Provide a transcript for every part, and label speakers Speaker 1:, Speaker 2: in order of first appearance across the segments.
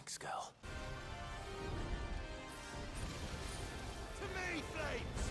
Speaker 1: Fox girl.
Speaker 2: To me, Flames!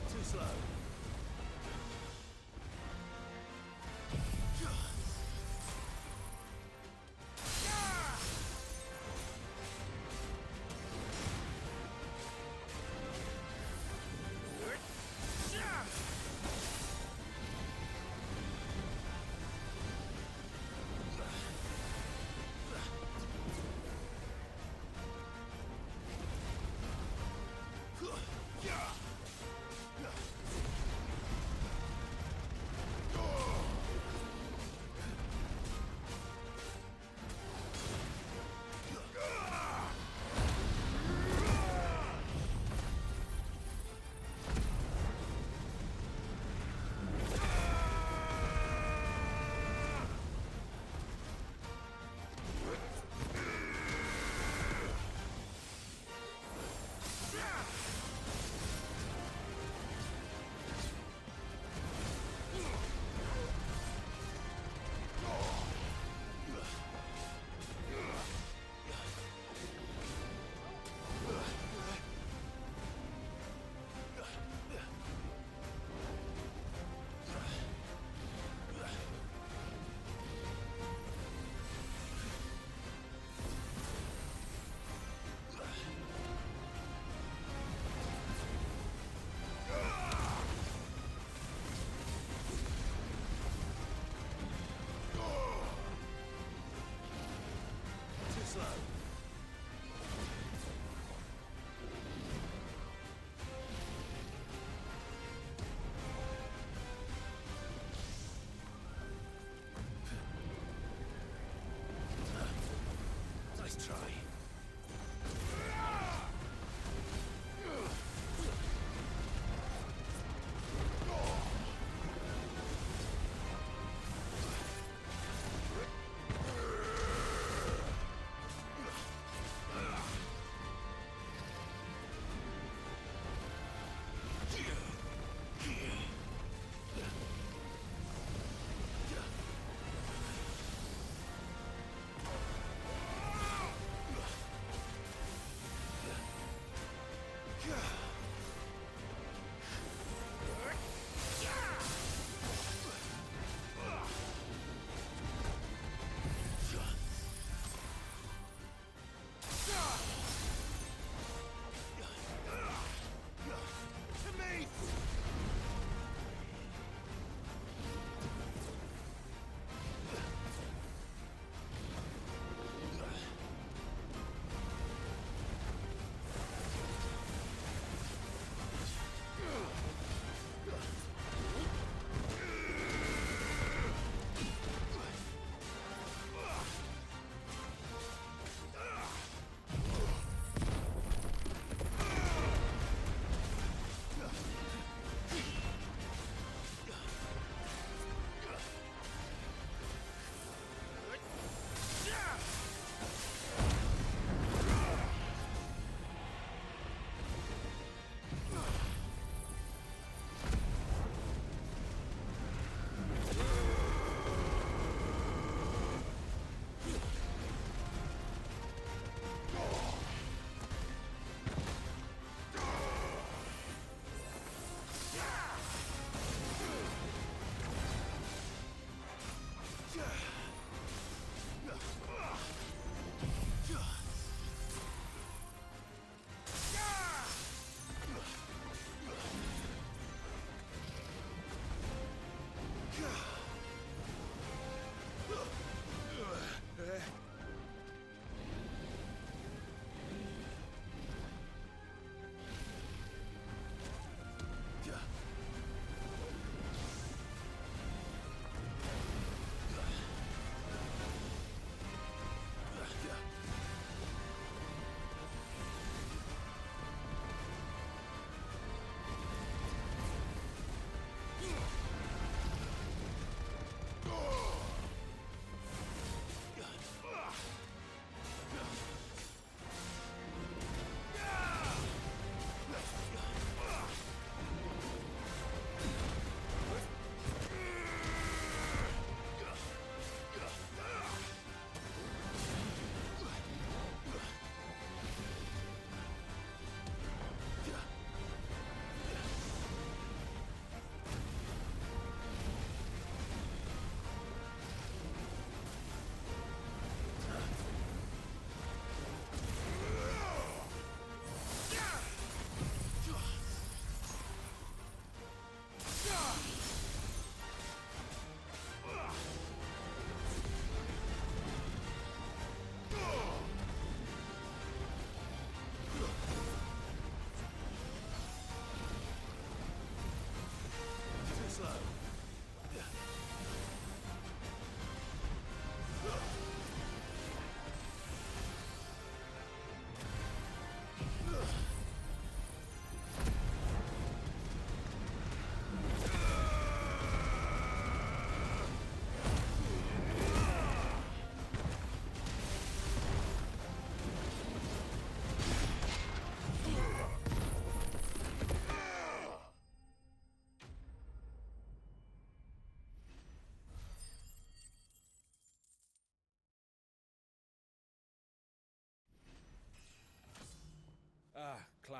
Speaker 2: Too slow.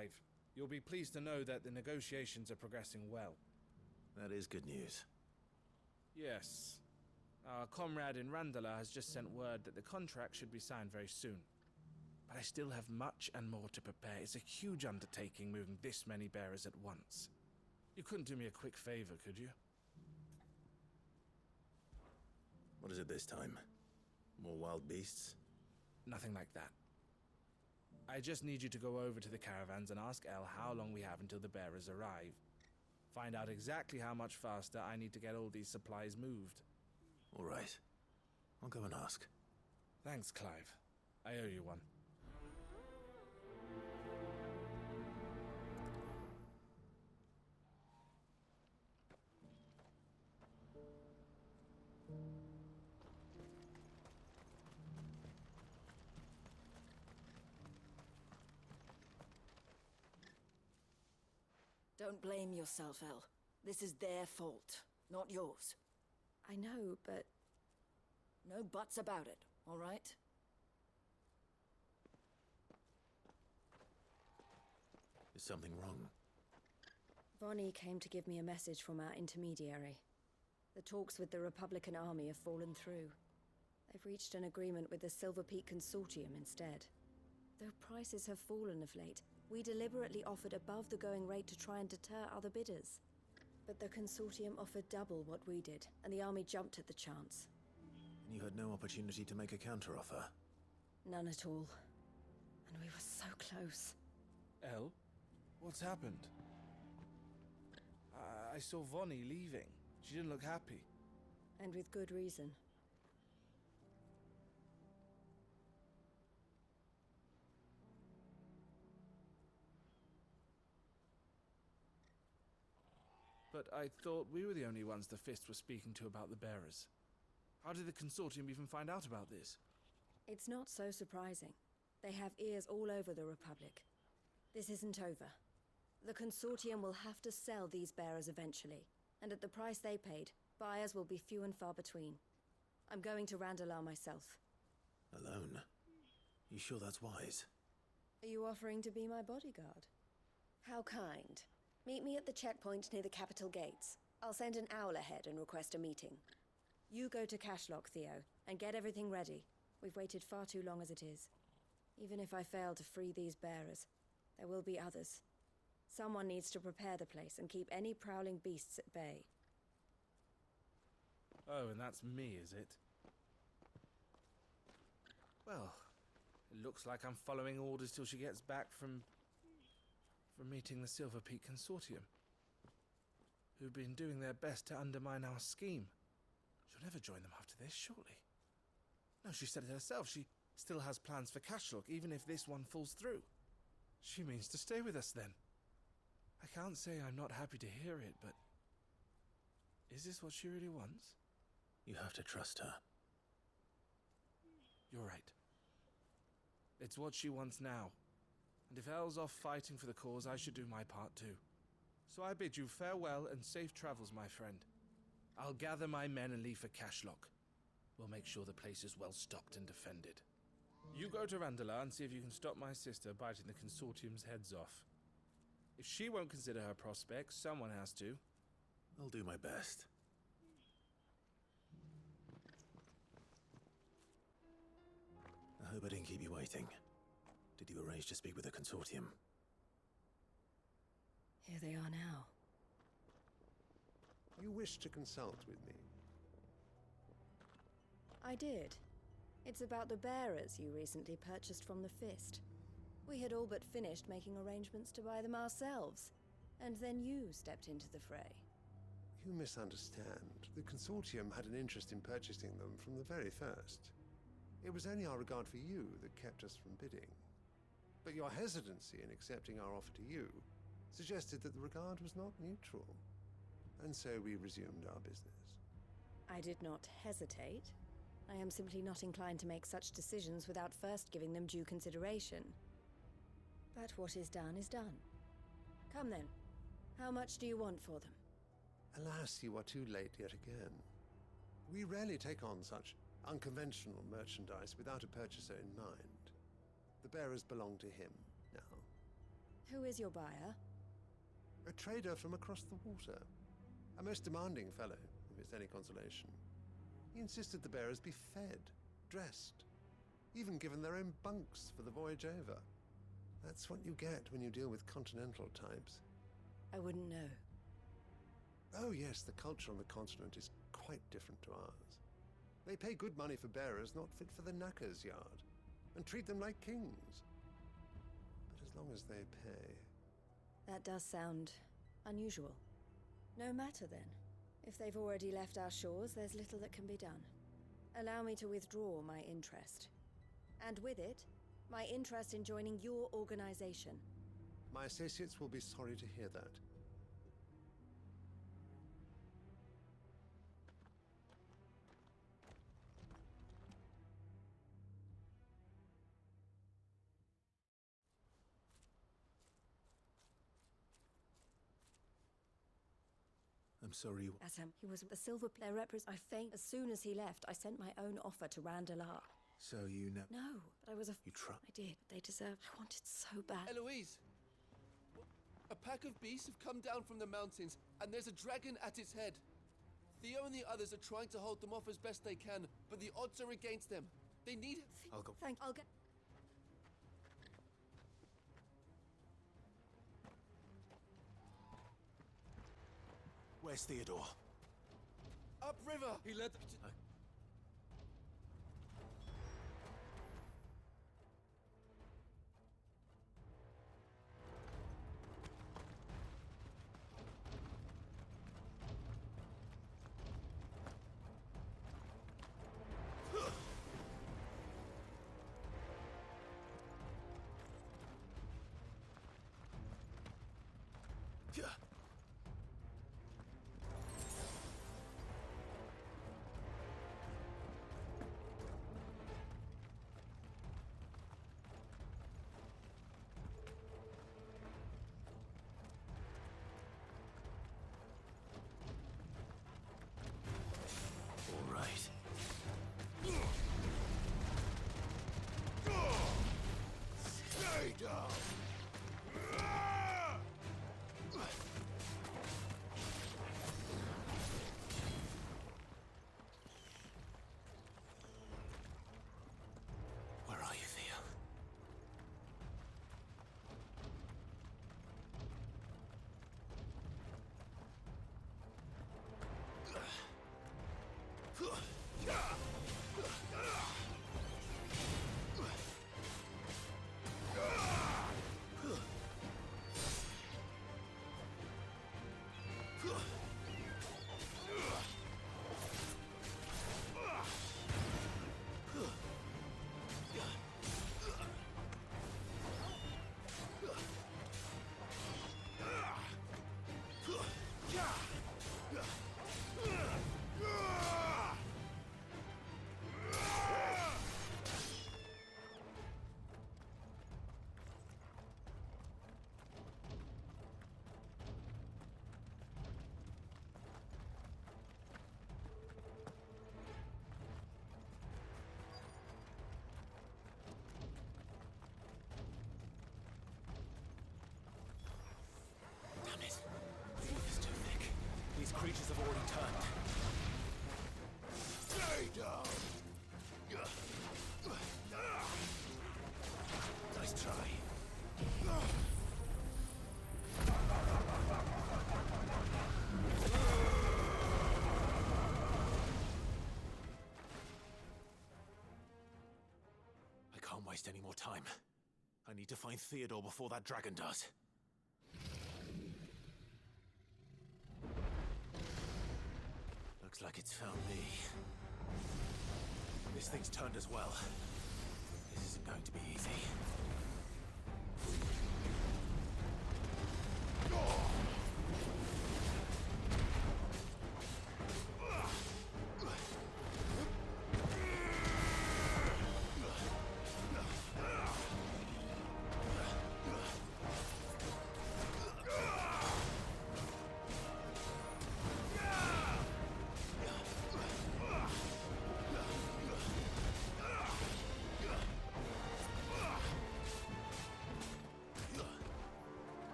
Speaker 1: Clive. You'll be pleased to know that the negotiations are progressing well.
Speaker 3: That is good news.
Speaker 1: Yes. Our comrade in Randala has just sent word that the contract should be signed very soon. But I still have much and more to prepare. It's a huge undertaking moving this many bearers at once. You couldn't do me a quick favor, could you?
Speaker 3: What is it this time? More wild beasts?
Speaker 1: Nothing like that. I just need you to go over to the caravans and ask El how long we have until the bearers arrive. Find out exactly how much faster I need to get all these supplies moved.
Speaker 3: All right. I'll go and ask.
Speaker 1: Thanks, Clive. I owe you one.
Speaker 4: Don't blame yourself, El. This is their fault, not yours.
Speaker 5: I know, but...
Speaker 4: No buts about it, all right?
Speaker 3: Is something wrong?
Speaker 5: Vonnie came to give me a message from our intermediary. The talks with the Republican Army have fallen through. They've reached an agreement with the Silver Peak Consortium instead. Though prices have fallen of late, we deliberately offered above the going rate to try and deter other bidders. But the Consortium offered double what we did, and the Army jumped at the chance.
Speaker 3: And you had no opportunity to make a counteroffer?
Speaker 5: None at all. And we were so close.
Speaker 1: El? What's happened? I saw Vonnie leaving. She didn't look happy.
Speaker 5: And with good reason.
Speaker 1: But I thought we were the only ones the Fist were speaking to about the bearers. How did the Consortium even find out about this?
Speaker 5: It's not so surprising. They have ears all over the Republic. This isn't over. The Consortium will have to sell these bearers eventually, and at the price they paid, buyers will be few and far between. I'm going to Randalar myself.
Speaker 3: Alone? You sure that's wise?
Speaker 5: Are you offering to be my bodyguard? How kind. Meet me at the checkpoint near the capital gates. I'll send an owl ahead and request a meeting. You go to Cashlock, Theo, and get everything ready. We've waited far too long as it is. Even if I fail to free these bearers, there will be others. Someone needs to prepare the place and keep any prowling beasts at bay.
Speaker 1: Oh, and that's me, is it? Well, it looks like I'm following orders till she gets back from meeting the Silver Peak Consortium, who've been doing their best to undermine our scheme. She'll never join them after this, surely. No, she said it herself. She still has plans for Cashlock, even if this one falls through. She means to stay with us, then. I can't say I'm not happy to hear it, but... is this what she really wants?
Speaker 3: You have to trust her.
Speaker 1: You're right. It's what she wants now. And if Elle's off fighting for the cause, I should do my part too. So I bid you farewell and safe travels, my friend. I'll gather my men and leave for Cashlock. We'll make sure the place is well stocked and defended. You go to Randalar and see if you can stop my sister biting the Consortium's heads off. If she won't consider her prospects, someone has to.
Speaker 3: I'll do my best. I hope I didn't keep you waiting. Did you arrange to speak with the Consortium?
Speaker 5: Here they are now.
Speaker 6: You wish to consult with me?
Speaker 5: I did. It's about the bearers you recently purchased from the Fist. We had all but finished making arrangements to buy them ourselves, and then you stepped into the fray.
Speaker 6: You misunderstand. The Consortium had an interest in purchasing them from the very first. It was only our regard for you that kept us from bidding. But your hesitancy in accepting our offer to you suggested that the regard was not mutual. And so we resumed our business.
Speaker 5: I did not hesitate. I am simply not inclined to make such decisions without first giving them due consideration. But what is done is done. Come then. How much do you want for them?
Speaker 6: Alas, you are too late yet again. We rarely take on such unconventional merchandise without a purchaser in mind. The bearers belong to him now.
Speaker 5: Who is your buyer?
Speaker 6: A trader from across the water. A most demanding fellow, if it's any consolation. He insisted the bearers be fed, dressed, even given their own bunks for the voyage over. That's what you get when you deal with continental types.
Speaker 5: I wouldn't know.
Speaker 6: Oh yes, the culture on the continent is quite different to ours. They pay good money for bearers not fit for the knacker's yard, and treat them like kings. But as long as they pay...
Speaker 5: That does sound unusual. No matter then. If they've already left our shores, there's little that can be done. Allow me to withdraw my interest. And with it, my interest in joining your organization.
Speaker 6: My associates will be sorry to hear that.
Speaker 3: I'm sorry you...
Speaker 5: Assam, he was the silver player I faint. As soon as he left, I sent my own offer to Randalar.
Speaker 3: So you know...
Speaker 5: No, but I was
Speaker 3: You try...
Speaker 5: I did. They deserved. I wanted so bad.
Speaker 7: Eloise! A pack of beasts have come down from the mountains, and there's a dragon at its head. Theo and the others are trying to hold them off as best they can, but the odds are against them. They need...
Speaker 3: I'll go...
Speaker 5: I'll get...
Speaker 3: Where's Theodore?
Speaker 7: Upriver! He led...
Speaker 3: All right.
Speaker 2: Stay down!
Speaker 3: Where are you, Theo? Damn it. It's too thick. These creatures have already turned.
Speaker 2: Stay down!
Speaker 3: Nice try. I can't waste any more time. I need to find Theodore before that dragon does. Looks like it's found me. This thing's turned as well. This isn't going to be easy.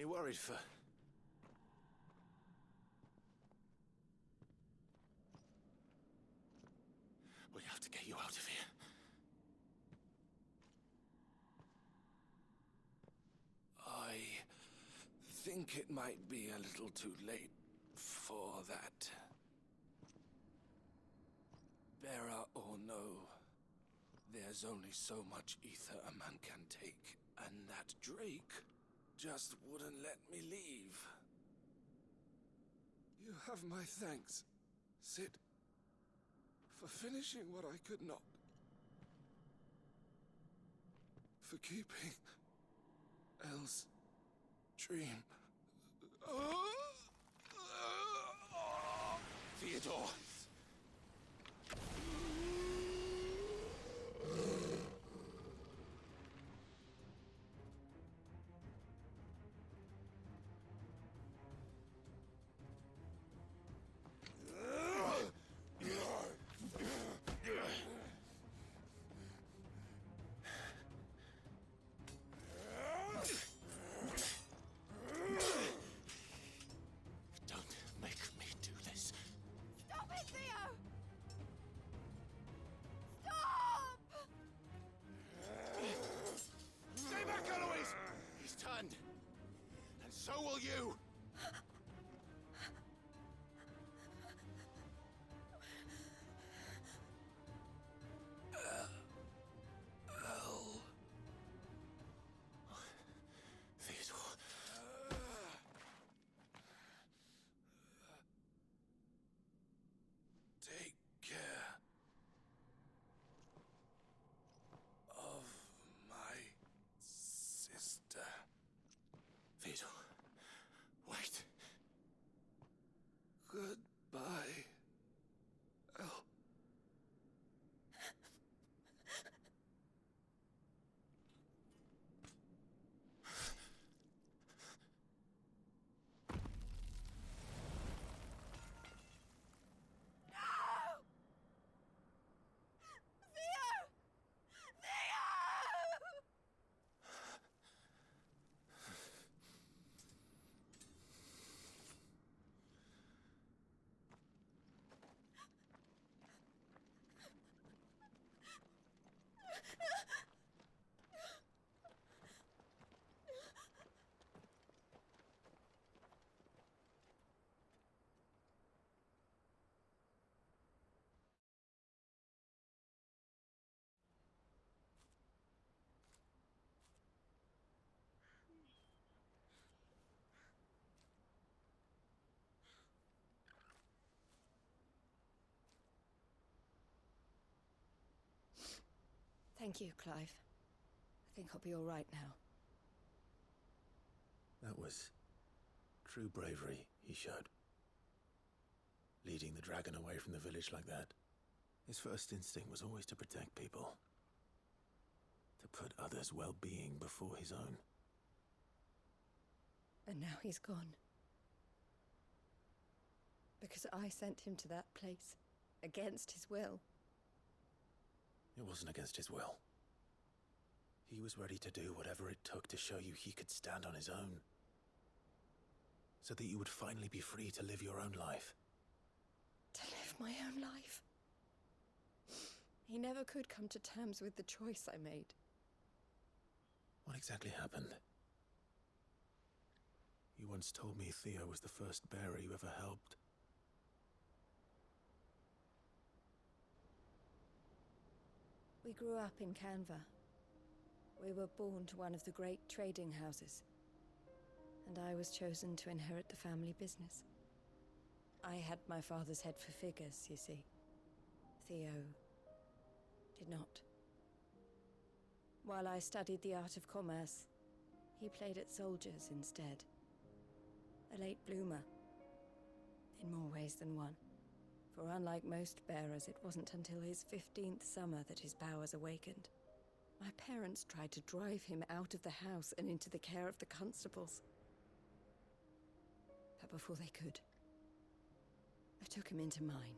Speaker 3: me worried for... We have to get you out of here.
Speaker 1: I think it might be a little too late for that. Bearer or no, there's only so much ether a man can take, and that Drake just wouldn't let me leave. You have my thanks, Sid, for finishing what I could not. For keeping Elle's dream.
Speaker 3: Theodore! Don't make me do this.
Speaker 4: Stop it, Theo! Stop!
Speaker 3: Stay back, Eloise! He's turned. And so will you! Theodore.
Speaker 1: Take care of my sister.
Speaker 3: Theodore. Wait.
Speaker 1: Goodbye, Elle.
Speaker 4: Theo! Theo!
Speaker 5: Thank you, Clive. I think I'll be all right now.
Speaker 3: That was true bravery he showed. Leading the dragon away from the village like that. His first instinct was always to protect people. To put others' well-being before his own.
Speaker 5: And now he's gone. Because I sent him to that place, against his will.
Speaker 3: It wasn't against his will. He was ready to do whatever it took to show you he could stand on his own. So that you would finally be free to live your own life.
Speaker 5: To live my own life. He never could come to terms with the choice I made.
Speaker 3: What exactly happened? You once told me Theo was the first bearer you ever helped.
Speaker 5: We grew up in Canva. We were born to one of the great trading houses. And I was chosen to inherit the family business. I had my father's head for figures, you see. Theo did not. While I studied the art of commerce, he played at soldiers instead. A late bloomer. In more ways than one. For unlike most bearers, it wasn't until his 15th summer that his powers awakened. My parents tried to drive him out of the house and into the care of the constables. But before they could, I took him into mine.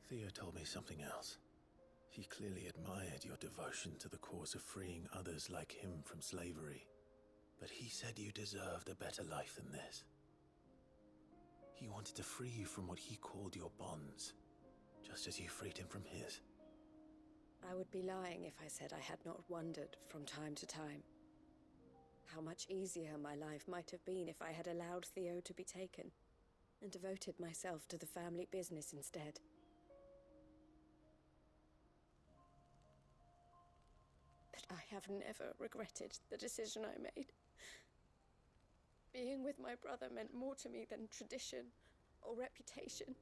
Speaker 3: Theo told me something else. He clearly admired your devotion to the cause of freeing others like him from slavery. But he said you deserved a better life than this. He wanted to free you from what he called your bonds, just as you freed him from his.
Speaker 5: I would be lying if I said I had not wondered from time to time how much easier my life might have been if I had allowed Theo to be taken and devoted myself to the family business instead. But I have never regretted the decision I made. Being with my brother meant more to me than tradition or reputation.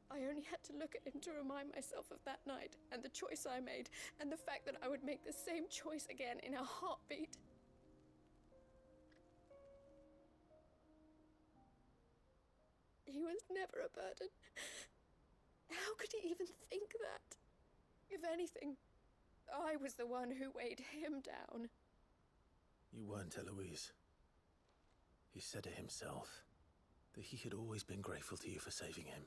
Speaker 5: I only had to look at him to remind myself of that night and the choice I made, and the fact that I would make the same choice again in a heartbeat. He was never a burden. How could he even think that? If anything, I was the one who weighed him down.
Speaker 3: You weren't, Eloise. He said it himself, that he had always been grateful to you for saving him,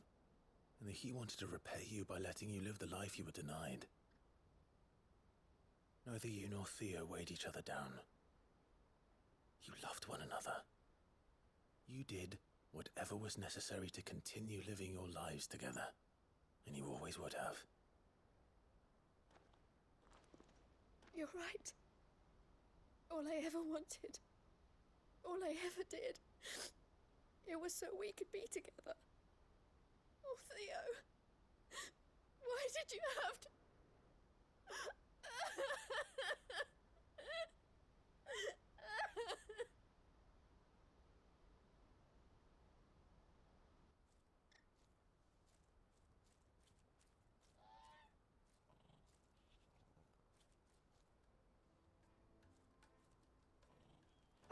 Speaker 3: and that he wanted to repay you by letting you live the life you were denied. Neither you nor Theo weighed each other down. You loved one another. You did whatever was necessary to continue living your lives together, and you always would have.
Speaker 5: You're right. All I ever wanted, all I ever did, it was so we could be together. Oh, Theo, why did you have to...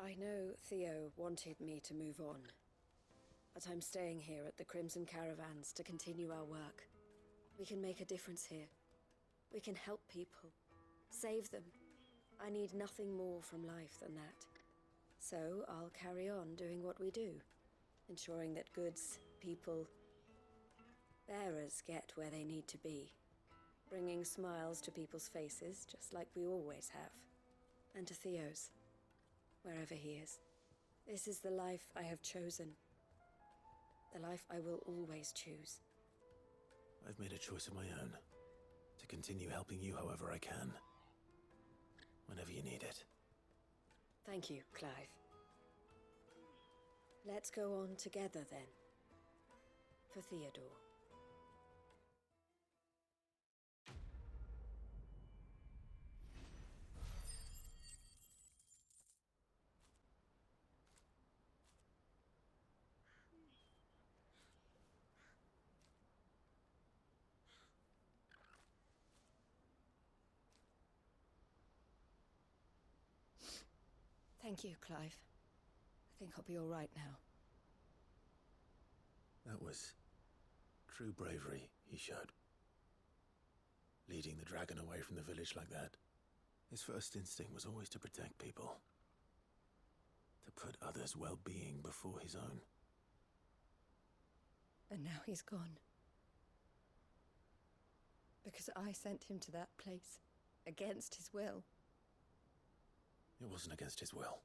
Speaker 5: I know Theo wanted me to move on, but I'm staying here at the Crimson Caravans to continue our work. We can make a difference here. We can help people, save them. I need nothing more from life than that. So I'll carry on doing what we do, ensuring that goods, people, bearers get where they need to be, bringing smiles to people's faces just like we always have, and to Theo's, wherever he is. This is the life I have chosen. The life I will always choose.
Speaker 3: I've made a choice of my own, to continue helping you however I can, whenever you need it.
Speaker 5: Thank you, Clive. Let's go on together then. For Theodore. Thank you, Clive. I think I'll be all right now.
Speaker 3: That was true bravery he showed. Leading the dragon away from the village like that. His first instinct was always to protect people. To put others' well-being before his own.
Speaker 5: And now he's gone. Because I sent him to that place, against his will.
Speaker 3: It wasn't against his will.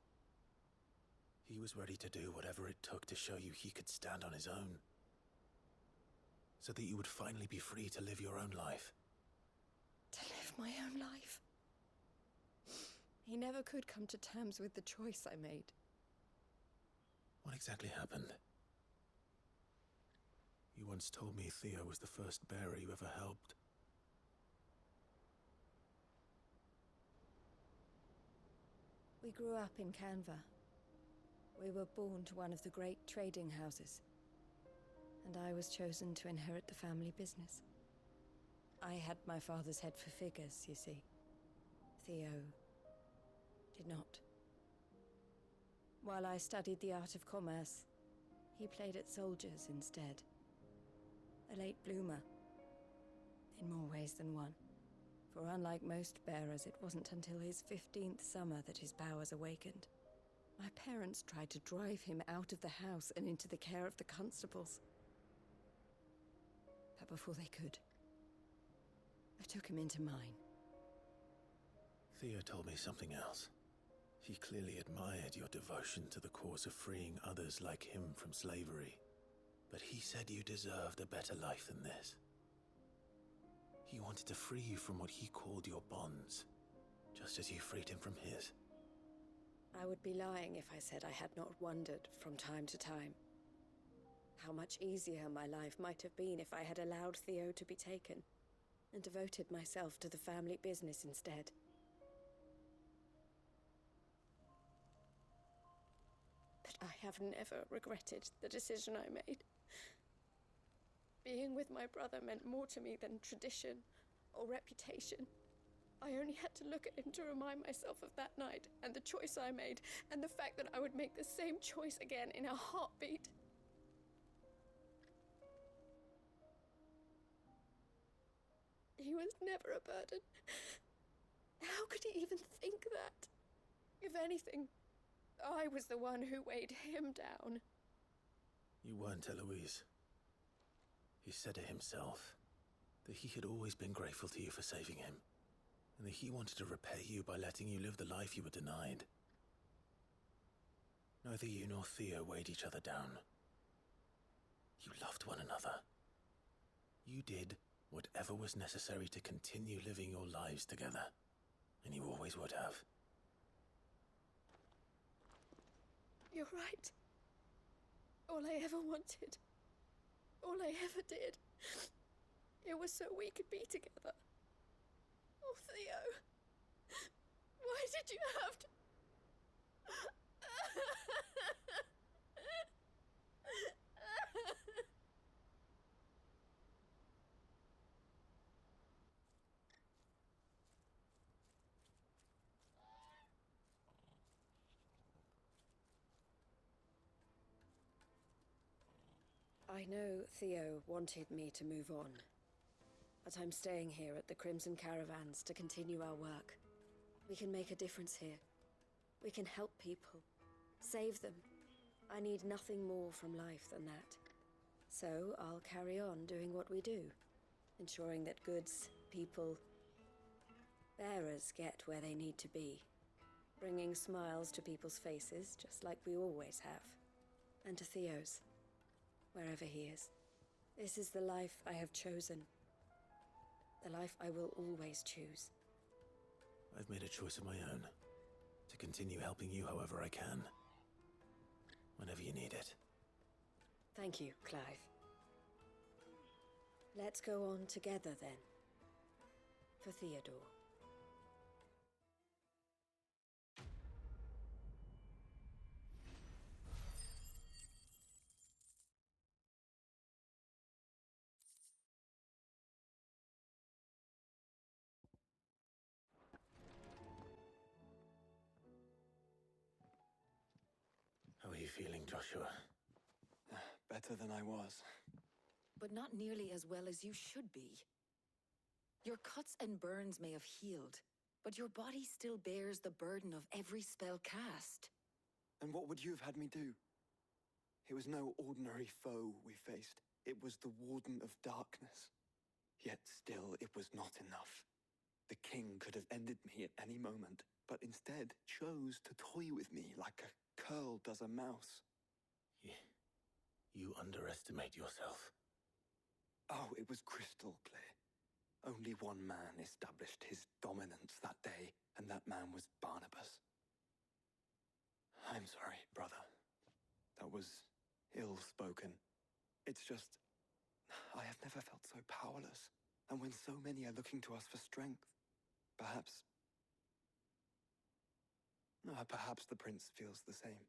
Speaker 3: He was ready to do whatever it took to show you he could stand on his own. So that you would finally be free to live your own life.
Speaker 5: To live my own life? He never could come to terms with the choice I made.
Speaker 3: What exactly happened? You once told me Theo was the first bearer you ever helped.
Speaker 5: We grew up in Canva. We were born to one of the great trading houses. And I was chosen to inherit the family business. I had my father's head for figures, you see. Theo did not. While I studied the art of commerce, he played at soldiers instead. A late bloomer, in more ways than one. For unlike most bearers, it wasn't until his 15th summer that his powers awakened. My parents tried to drive him out of the house and into the care of the constables. But before they could, I took him into mine.
Speaker 3: Theo told me something else. He clearly admired your devotion to the cause of freeing others like him from slavery. But he said you deserved a better life than this. He wanted to free you from what he called your bonds, just as you freed him from his.
Speaker 5: I would be lying if I said I had not wondered from time to time how much easier my life might have been if I had allowed Theo to be taken and devoted myself to the family business instead. But I have never regretted the decision I made. Being with my brother meant more to me than tradition or reputation. I only had to look at him to remind myself of that night and the choice I made, and the fact that I would make the same choice again in a heartbeat. He was never a burden. How could he even think that? If anything, I was the one who weighed him down.
Speaker 3: You weren't, Eloise. He said it himself, that he had always been grateful to you for saving him, and that he wanted to repay you by letting you live the life you were denied. Neither you nor Theo weighed each other down. You loved one another. You did whatever was necessary to continue living your lives together, and you always would have.
Speaker 5: You're right. All I ever wanted, all I ever did, it was so we could be together. Oh, Theo, why did you have to... I know Theo wanted me to move on, but I'm staying here at the Crimson Caravans to continue our work. We can make a difference here. We can help people, save them. I need nothing more from life than that. So I'll carry on doing what we do, ensuring that goods, people, bearers get where they need to be, bringing smiles to people's faces just like we always have, and to Theo's, wherever he is. This is the life I have chosen. The life I will always choose.
Speaker 3: I've made a choice of my own, to continue helping you however I can, whenever you need it.
Speaker 5: Thank you, Clive. Let's go on together then. For Theodore.
Speaker 3: How are you feeling, Joshua?
Speaker 8: Better than I was.
Speaker 4: But not nearly as well as you should be. Your cuts and burns may have healed, but your body still bears the burden of every spell cast.
Speaker 8: And what would you have had me do? It was no ordinary foe we faced. It was the Warden of Darkness. Yet still, it was not enough. The king could have ended me at any moment, but instead chose to toy with me like a curl does a mouse.
Speaker 3: You underestimate yourself.
Speaker 8: Oh, it was crystal clear. Only one man established his dominance that day, and that man was Barnabas. I'm sorry, brother. That was ill-spoken. It's just, I have never felt so powerless. And when so many are looking to us for strength, perhaps the prince feels the same.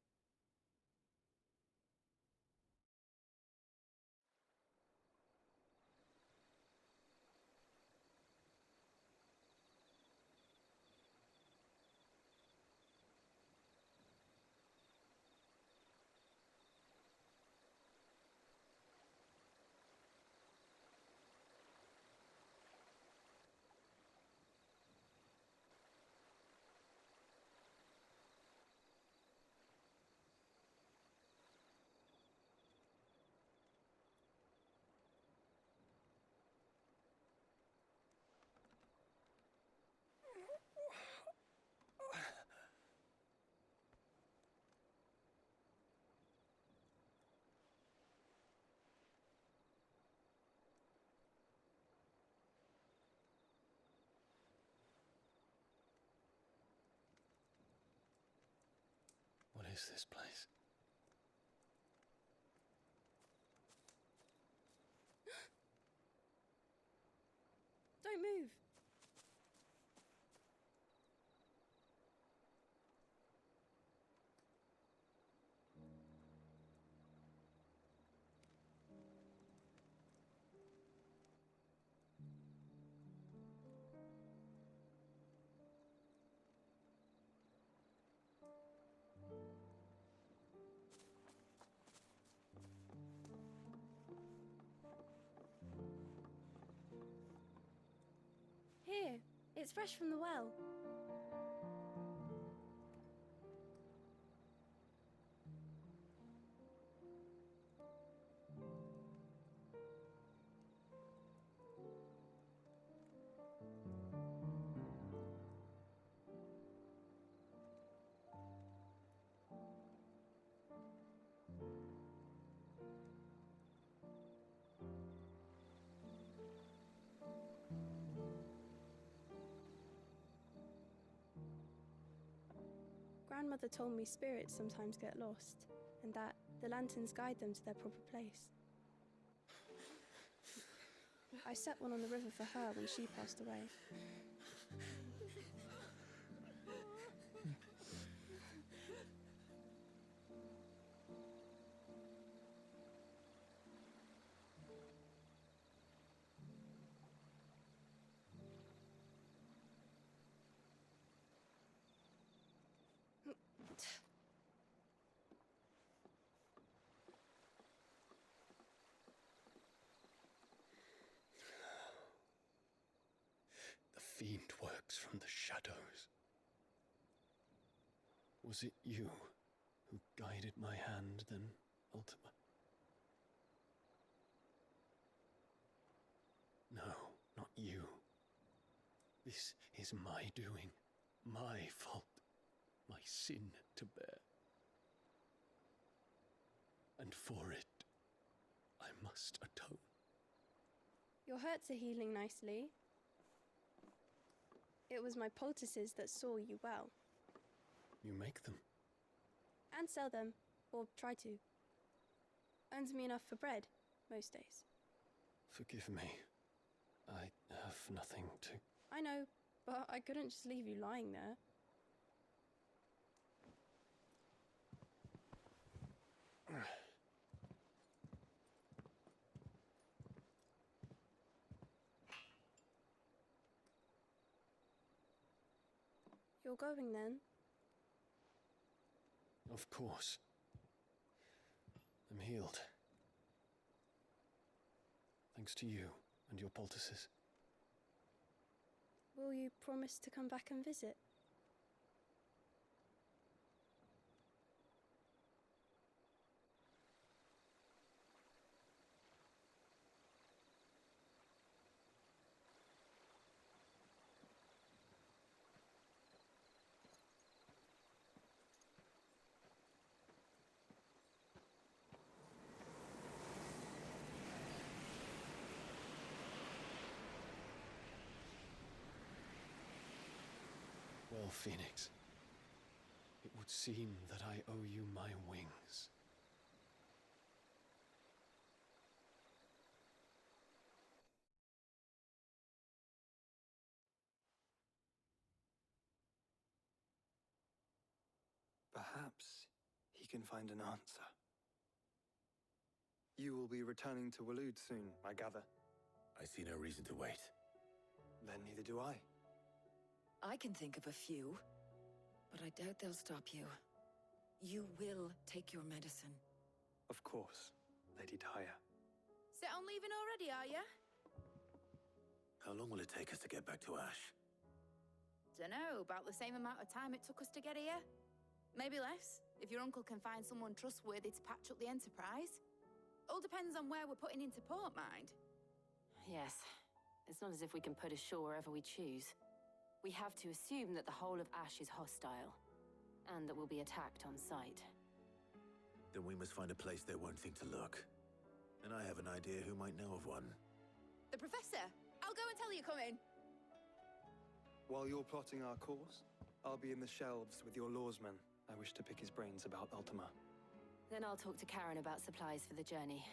Speaker 3: is this place?
Speaker 9: Don't move. Here, it's fresh from the well. Grandmother told me spirits sometimes get lost, and that the lanterns guide them to their proper place. I set one on the river for her when she passed away.
Speaker 3: The fiend works from the shadows. Was it you who guided my hand, then ultimately? No, not you. This is my doing, my fault, my sin to bear. And for it, I must atone.
Speaker 9: Your hurts are healing nicely. It was my poultices that saw you well.
Speaker 3: You make them?
Speaker 9: And sell them, or try to. Earns me enough for bread, most days.
Speaker 3: Forgive me. I have nothing to...
Speaker 9: I know, but I couldn't just leave you lying there. You're going then?
Speaker 3: Of course. I'm healed. Thanks to you and your poultices.
Speaker 9: Will you promise to come back and visit?
Speaker 3: Well, Phoenix, it would seem that I owe you my wings.
Speaker 8: Perhaps he can find an answer. You will be returning to Waloed soon, I gather.
Speaker 2: I see no reason to wait.
Speaker 8: Then neither do I.
Speaker 4: I can think of a few, but I doubt they'll stop you. You will take your medicine.
Speaker 8: Of course, Lady Daya.
Speaker 10: Set on leaving already, are you?
Speaker 2: How long will it take us to get back to Ash?
Speaker 10: Dunno, about the same amount of time it took us to get here. Maybe less, if your uncle can find someone trustworthy to patch up the Enterprise. All depends on where we're putting into port, mind.
Speaker 4: Yes. It's not as if we can put ashore wherever we choose. We have to assume that the whole of Ash is hostile, and that we'll be attacked on sight.
Speaker 2: Then we must find a place they won't think to look. And I have an idea who might know of one.
Speaker 10: The Professor! I'll go and tell you coming!
Speaker 8: While you're plotting our course, I'll be in the shelves with your lawsmen. I wish to pick his brains about Ultima.
Speaker 4: Then I'll talk to Karen about supplies for the journey.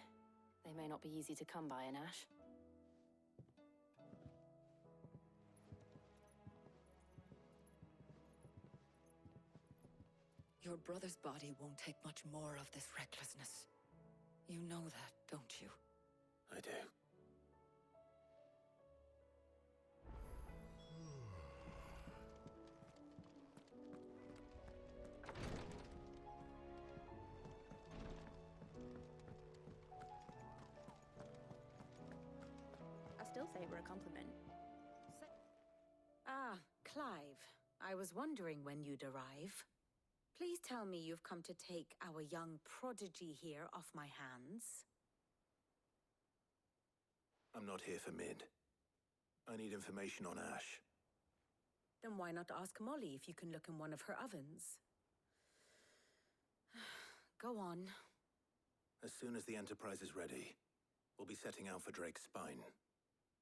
Speaker 4: They may not be easy to come by in Ash. Your brother's body won't take much more of this recklessness. You know that, don't you?
Speaker 3: I do.
Speaker 10: I still savor a compliment.
Speaker 4: Ah, Clive. I was wondering when you'd arrive. Please tell me you've come to take our young prodigy here off my hands.
Speaker 2: I'm not here for Mid. I need information on Ash.
Speaker 4: Then why not ask Molly if you can look in one of her ovens? Go on.
Speaker 2: As soon as the Enterprise is ready, we'll be setting out for Drake's Spine.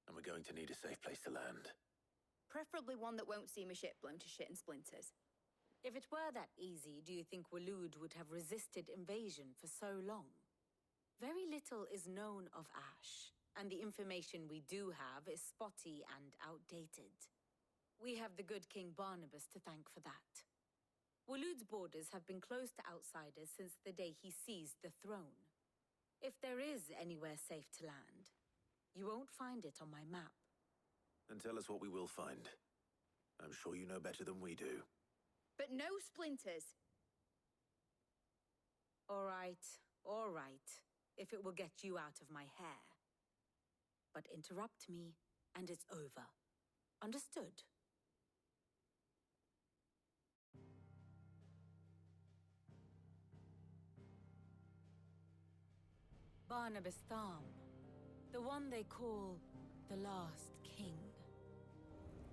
Speaker 2: And we're going to need a safe place to land.
Speaker 10: Preferably one that won't see my ship blown to shit and splinters.
Speaker 4: If it were that easy, do you think Waloed would have resisted invasion for so long? Very little is known of Ash, and the information we do have is spotty and outdated. We have the good King Barnabas to thank for that. Waloed's borders have been closed to outsiders since the day he seized the throne. If there is anywhere safe to land, you won't find it on my map.
Speaker 2: Then tell us what we will find. I'm sure you know better than we do.
Speaker 10: But no splinters!
Speaker 4: All right, if it will get you out of my hair. But interrupt me, and it's over. Understood? Barnabas Tham, the one they call the last king.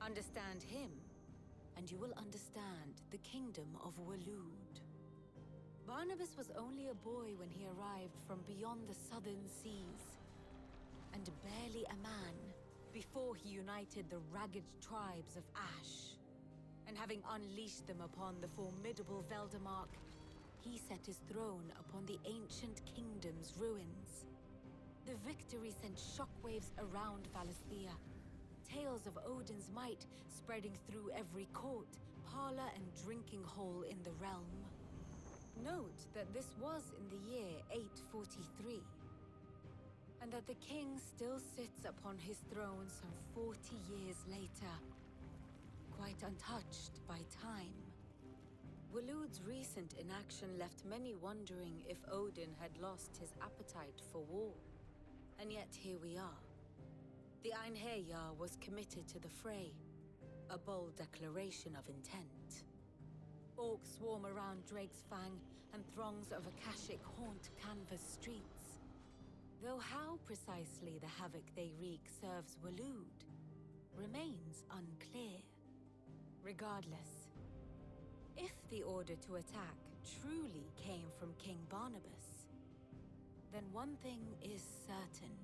Speaker 4: Understand him, and you will understand the kingdom of Waloed. Barnabas was only a boy when he arrived from beyond the southern seas, and barely a man before he united the ragged tribes of Ash. And having unleashed them upon the formidable Veldamark, he set his throne upon the ancient kingdom's ruins. The victory sent shockwaves around Valisthea, tales of Odin's might spreading through every court, parlor, and drinking hole in the realm. Note that this was in the year 843, and that the king still sits upon his throne some 40 years later, quite untouched by time. Waloed's recent inaction left many wondering if Odin had lost his appetite for war. And yet here we are. The Einherjar was committed to the fray, a bold declaration of intent. Orcs swarm around Drake's Fang, and throngs of Akashic haunt Canvas streets. Though how precisely the havoc they wreak serves Waloed remains unclear. Regardless, if the order to attack truly came from King Barnabas, then one thing is certain.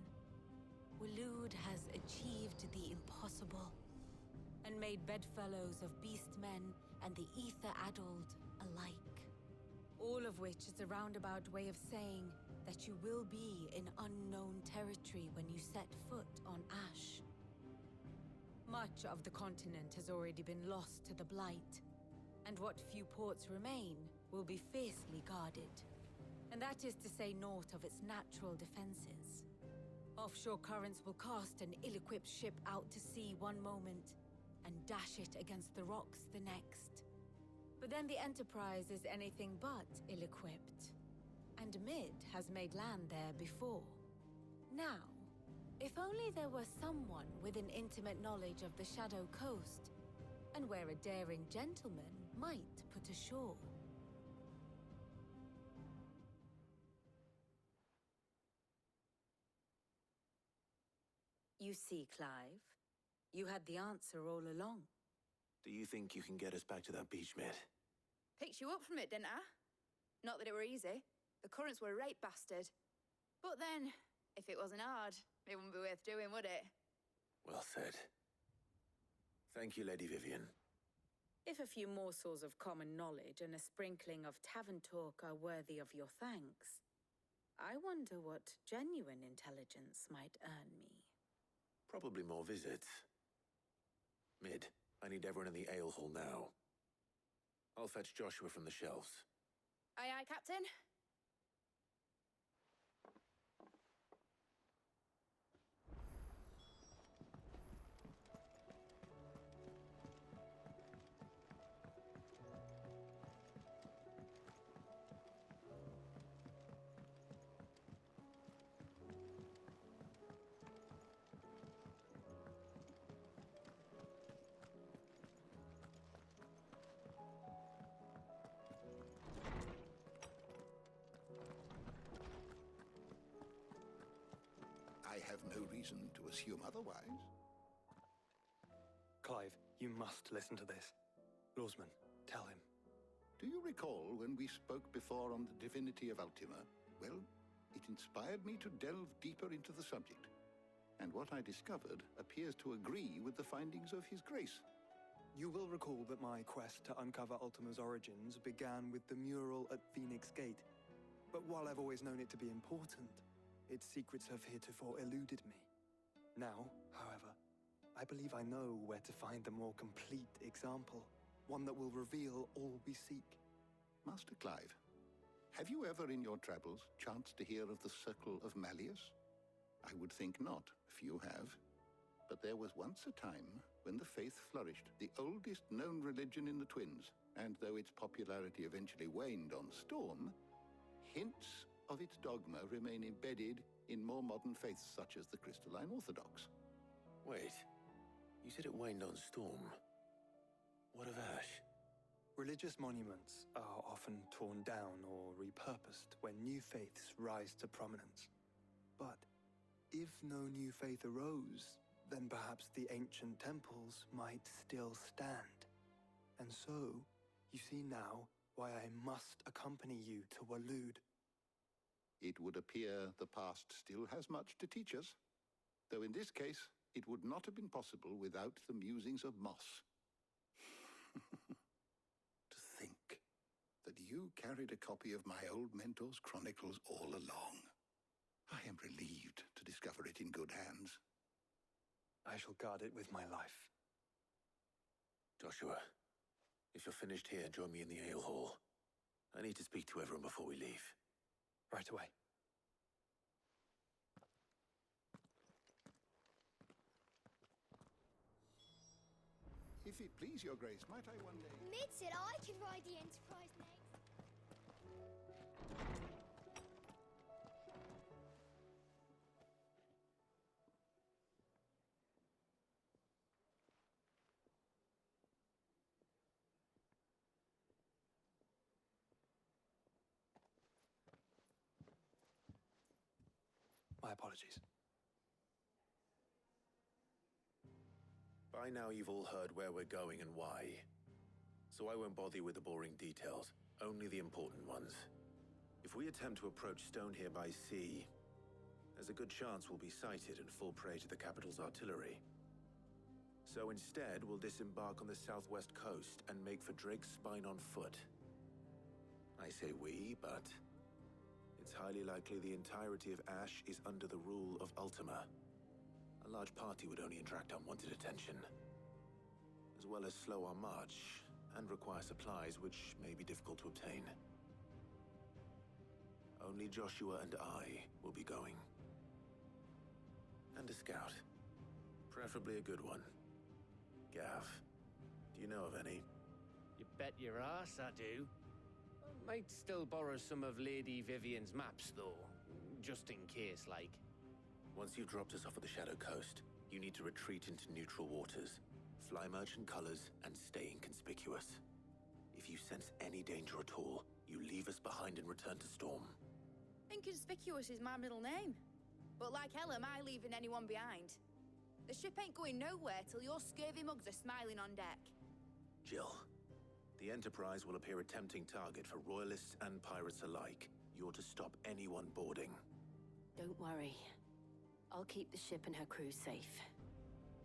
Speaker 4: Waloed has achieved the impossible, and made bedfellows of beastmen and the ether-addled alike. All of which is a roundabout way of saying that you will be in unknown territory when you set foot on Ash. Much of the continent has already been lost to the Blight, and what few ports remain will be fiercely guarded. And that is to say naught of its natural defenses. Offshore currents will cast an ill-equipped ship out to sea one moment, and dash it against the rocks the next. But then the Enterprise is anything but ill-equipped. And Mid has made land there before. Now, if only there were someone with an intimate knowledge of the Shadow Coast, and where a daring gentleman might put ashore. You see, Clive, you had the answer all along.
Speaker 2: Do you think you can get us back to that beach, Mid?
Speaker 10: Picked you up from it, didn't I? Not that it were easy. The currents were a right bastard. But then, if it wasn't hard, it wouldn't be worth doing, would it?
Speaker 2: Well said. Thank you, Lady Vivian.
Speaker 4: If a few morsels of common knowledge and a sprinkling of tavern talk are worthy of your thanks, I wonder what genuine intelligence might earn me.
Speaker 2: Probably more visits. Mid, I need everyone in the ale hall now. I'll fetch Joshua from the shelves.
Speaker 10: Aye, aye, Captain.
Speaker 11: I have no reason to assume otherwise.
Speaker 8: Clive, you must listen to this. Lawsman, tell him.
Speaker 11: Do you recall when we spoke before on the divinity of Ultima? Well, it inspired me to delve deeper into the subject. And what I discovered appears to agree with the findings of His Grace.
Speaker 8: You will recall that my quest to uncover Ultima's origins began with the mural at Phoenix Gate. But while I've always known it to be important, its secrets have heretofore eluded me. Now, however, I believe I know where to find the more complete example, one that will reveal all we seek.
Speaker 11: Master Clive, have you ever in your travels chanced to hear of the Circle of Malleus? I would think not, few have. But there was once a time when the faith flourished, the oldest known religion in the Twins, and though its popularity eventually waned on Storm, hints of its dogma remain embedded in more modern faiths such as the Crystalline Orthodox.
Speaker 2: Wait, you said it waned on Storm. What of Ash?
Speaker 8: Religious monuments are often torn down or repurposed when new faiths rise to prominence. But if no new faith arose, then perhaps the ancient temples might still stand. And so, you see now why I must accompany you to Waloed.
Speaker 11: It would appear the past still has much to teach us, though in this case, it would not have been possible without the musings of Moss. To think that you carried a copy of my old mentor's chronicles all along. I am relieved to discover it in good hands.
Speaker 8: I shall guard it with my life.
Speaker 2: Joshua, if you're finished here, join me in the ale hall. I need to speak to everyone before we leave.
Speaker 8: Right away.
Speaker 11: If it please your grace, might I one day...
Speaker 12: Mid said I can ride the Enterprise next.
Speaker 8: My apologies.
Speaker 2: By now you've all heard where we're going and why. So I won't bother you with the boring details, only the important ones. If we attempt to approach Stone here by sea, there's a good chance we'll be sighted and fall prey to the capital's artillery. So instead, we'll disembark on the southwest coast and make for Drake's Spine on foot. I say we, but it's highly likely the entirety of Ash is under the rule of Ultima. A large party would only attract unwanted attention, as well as slow our march and require supplies which may be difficult to obtain. Only Joshua and I will be going. And a scout. Preferably a good one. Gav, do you know of any?
Speaker 13: You bet your ass I do. Might still borrow some of Lady Vivian's maps, though. Just in case, like.
Speaker 2: Once you've dropped us off at the Shadow Coast, you need to retreat into neutral waters, fly merchant colors, and stay inconspicuous. If you sense any danger at all, you leave us behind and return to Storm.
Speaker 10: Inconspicuous is my middle name. But like hell am I leaving anyone behind. The ship ain't going nowhere till your scurvy mugs are smiling on deck.
Speaker 2: Jill, the Enterprise will appear a tempting target for royalists and pirates alike. You're to stop anyone boarding.
Speaker 4: Don't worry. I'll keep the ship and her crew safe.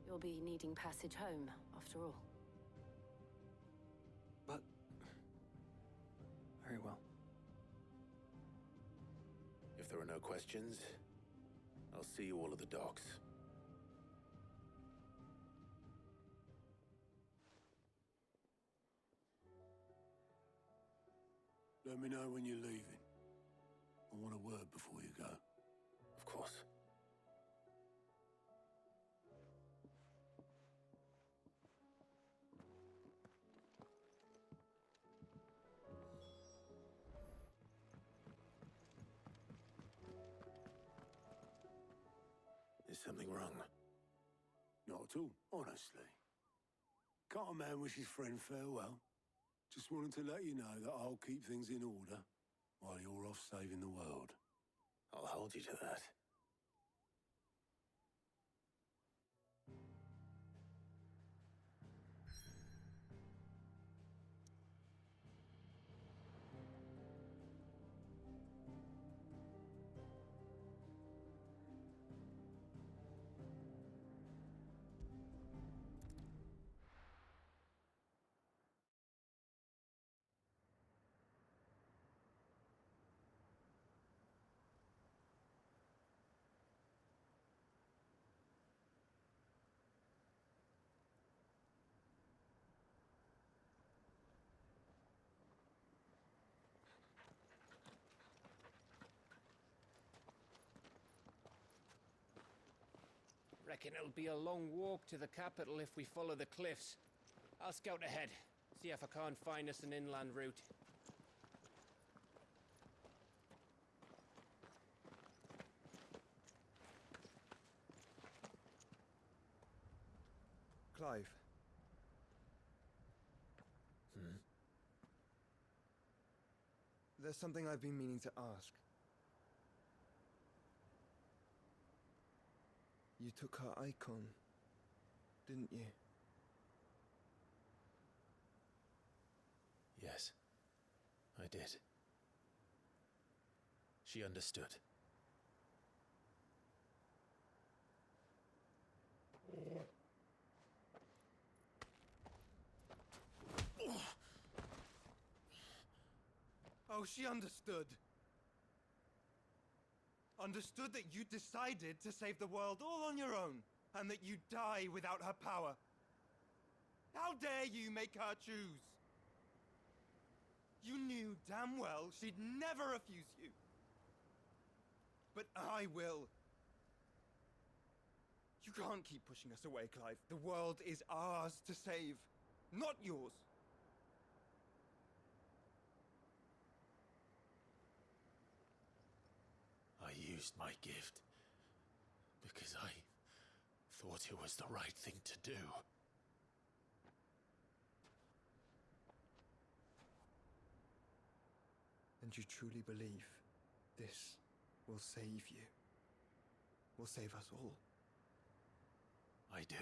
Speaker 4: You'll be needing passage home, after all.
Speaker 8: Very well.
Speaker 2: If there are no questions, I'll see you all at the docks.
Speaker 14: Let me know when you're leaving. I want a word before you go.
Speaker 2: Of course. Is something wrong?
Speaker 14: Not at all, honestly. Can't a man wish his friend farewell? Just wanted to let you know that I'll keep things in order while you're off saving the world.
Speaker 2: I'll hold you to that.
Speaker 13: Reckon it'll be a long walk to the capital if we follow the cliffs. I'll scout ahead, see if I can't find us an inland route.
Speaker 15: Clive. There's something I've been meaning to ask. You took her icon, didn't you?
Speaker 3: Yes, I did. She understood.
Speaker 15: Oh, she understood. Understood that you decided to save the world all on your own, and that you'd die without her power. How dare you make her choose? You knew damn well she'd never refuse you. But I will. You can't keep pushing us away, Clive. The world is ours to save, not yours.
Speaker 3: I used my gift because I thought it was the right thing to do.
Speaker 15: And you truly believe this will save you? Will save us all?
Speaker 3: I do.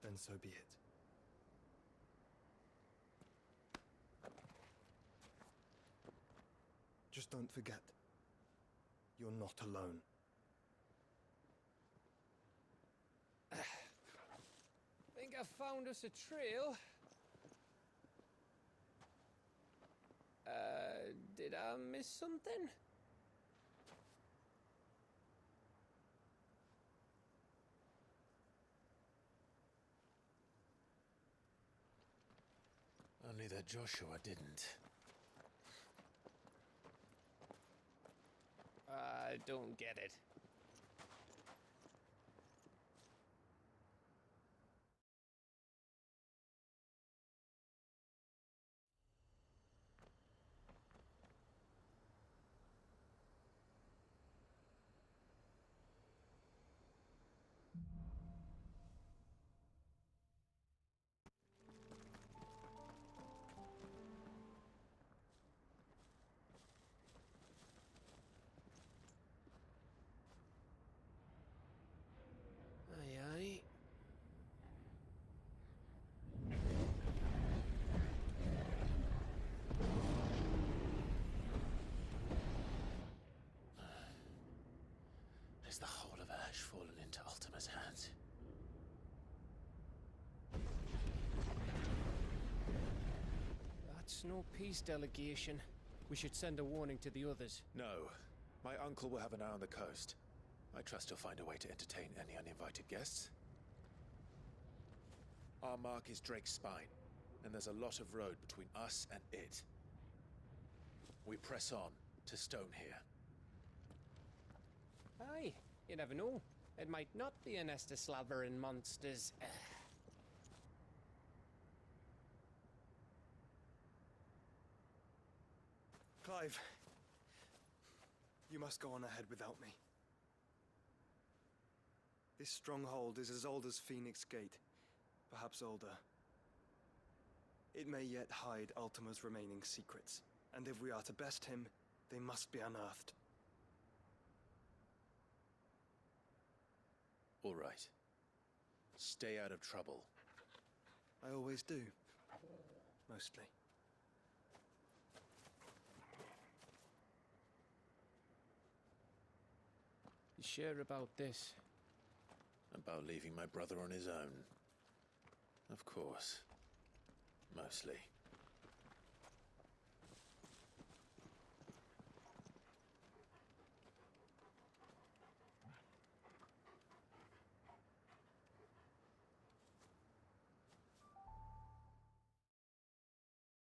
Speaker 15: Then so be it. Just don't forget, you're not alone.
Speaker 13: Think I found us a trail. Did I miss something?
Speaker 3: Only that Joshua didn't.
Speaker 13: I don't get it. no peace delegation. We should send a warning to the others.
Speaker 3: No. My uncle will have an eye on the coast. I trust he'll find a way to entertain any uninvited guests. Our mark is Drake's Spine, and there's a lot of road between us and it. We press on to Stonehere.
Speaker 13: Aye, you never know. It might not be a nest of slavering monsters.
Speaker 15: Clive, you must go on ahead without me. This stronghold is as old as Phoenix Gate, perhaps older. It may yet hide Ultima's remaining secrets, and if we are to best him, they must be unearthed.
Speaker 3: All right. Stay out of trouble.
Speaker 15: I always do. Mostly.
Speaker 13: You sure about this?
Speaker 3: About leaving my brother on his own. Of course. Mostly.